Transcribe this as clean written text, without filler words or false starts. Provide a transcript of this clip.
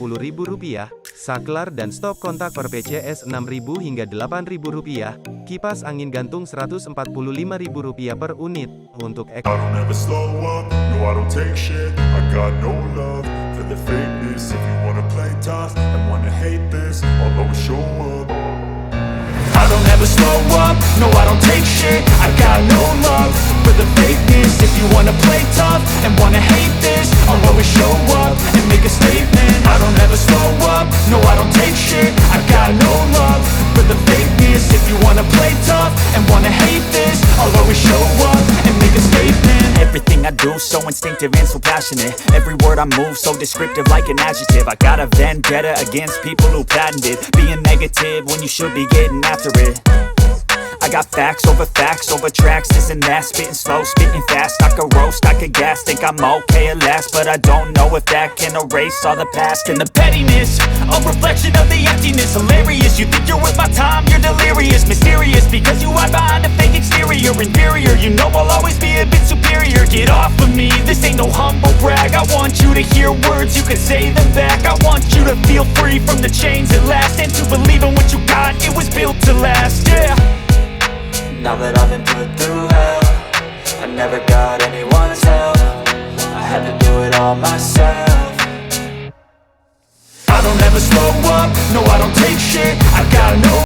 Rp10.000, saklar dan stop kontak per PCS Rp6.000 hingga Rp8.000, kipas angin gantung Rp145.000 per unit. Untuk I don't ever slow up, no I don't take shit. I got no love for the fakeness. If you wanna play tough and wanna hate this, I'll always show up. I don't ever slow up, no I don't take shit. I got no love for the fakeness. If you wanna play tough and wanna hate this, I'll always show up and make a statement. I don't ever slow up, no I don't take shit. I got no love for the fakeness. If you wanna play tough and wanna hate this, I'll always show up and make a statement. Everything I do so instinctive and so passionate. Every word I move so descriptive like an adjective. I got a vendetta against people who patented being negative when you should be getting after it. I got facts over tracks, this and that. Spitting slow, spitting fast. I could roast, I could gas. Think I'm okay at last, but I don't know if that can erase all the past. And the pettiness, a reflection of the emptiness. Hilarious, you think you're worth my time, you're delirious. Mysterious, because you hide behind a fake exterior. Inferior, you know I'll always be a bit superior. Get off of me, this ain't no humble brag. I want you to hear words, you can say them back. I want you to feel free from the chains at last, and to believe in what you got, it was built to last, yeah. Now that I've been put through hell, I never got anyone's help. I had to do it all myself.